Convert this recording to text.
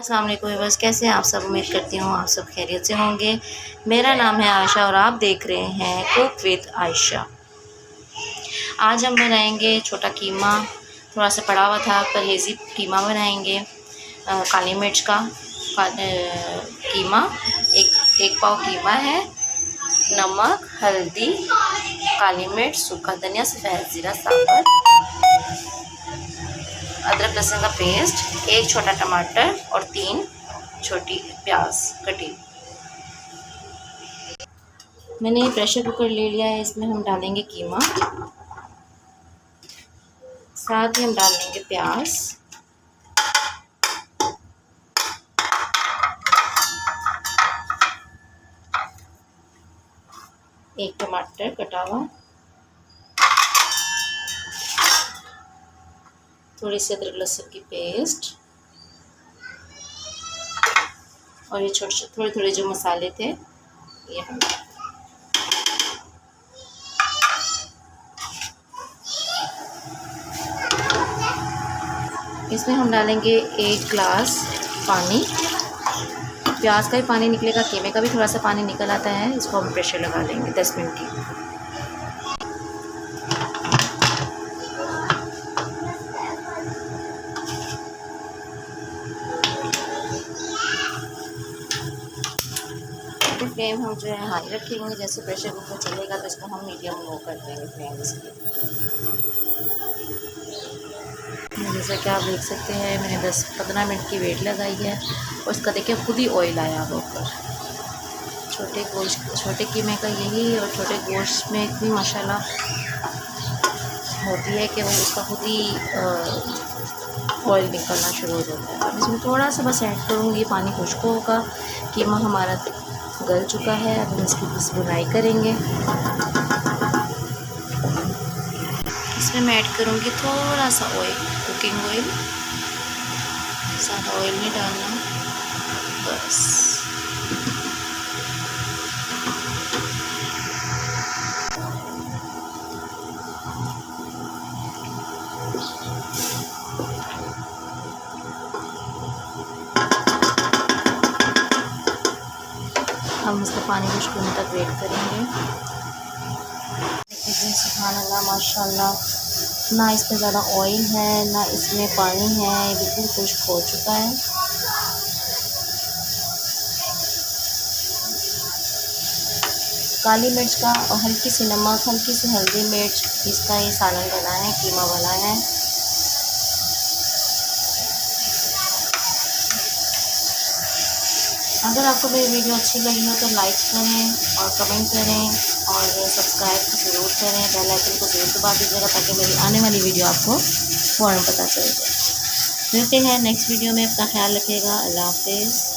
अस्सलाम वालेकुम व्यूअर्स, कैसे हैं आप सब। उम्मीद करती हूँ आप सब खैरियत से होंगे। मेरा नाम है आयशा और आप देख रहे हैं कुक विद आयशा। आज हम बनाएंगे छोटा कीमा। थोड़ा सा पड़ा हुआ था, परहेज़ी कीमा बनाएंगे। काली मिर्च का कीमा, एक पाव कीमा है। नमक, हल्दी, काली मिर्च, सूखा धनिया, सफ़ेद ज़ीरा, साबुत, अदरक लहसुन का पेस्ट, एक छोटा टमाटर और 3 छोटी प्याज कटी। मैंने प्रेशर कुकर ले लिया है, इसमें हम डालेंगे कीमा, साथ ही हम डाल देंगे प्याज, एक टमाटर कटा हुआ, थोड़ी सी अदरक लहसुन की पेस्ट और ये छोटे थोड़े जो मसाले थे ये हम इसमें हम डालेंगे 1 गिलास पानी। प्याज का भी पानी निकलेगा, कीमे का भी थोड़ा सा पानी निकल आता है। इसको हम प्रेशर लगा लेंगे 10 मिनट की। फ्लेम हम जो है हाई रखेंगे। जैसे प्रेशर कुकर चलेगा तो इसको हम मीडियम लो कर देंगे फ्लेम इसकी। जैसा कि आप देख सकते हैं मैंने 10-15 मिनट की वेट लगाई है और इसका देखिए खुद ही ऑयल आया वो ऊपर। छोटे कीमे का यही और छोटे गोश्त में इतनी माशाल्लाह होती है कि वो उसका खुद ही ऑयल निकलना शुरू हो जाता है। अब इसमें थोड़ा सा बस ऐड करूँगी, पानी खुश्क होगा। कीमा हमारा गल चुका है, अब हम इसकी बस बुनाई करेंगे। इसमें मैं ऐड करूँगी थोड़ा सा ऑयल, कुकिंग ऑयल, ज़्यादा ऑयल नहीं डालना बस। हम इसका पानी खुश्क होने तक वेट करेंगे। देखिए सुभान अल्लाह माशाल्लाह, ना इसमें ज़्यादा ऑयल है ना इसमें पानी है, ये बिल्कुल खुश्क हो चुका है। काली मिर्च का और हल्की सी नमक, हल्की सी हल्दी मिर्च, इसका ये सालन बना है, कीमा बना है। अगर आपको मेरी वीडियो अच्छी लगी हो तो लाइक करें और कमेंट करें और सब्सक्राइब ज़रूर करें। बेल आइकन को ज़रूर दबा दीजिएगा ताकि मेरी आने वाली वीडियो आपको फ़ौरन पता चल जाए। मिलते हैं नेक्स्ट वीडियो में, अपना ख्याल रखिएगा। अल्लाह हाफ़िज़।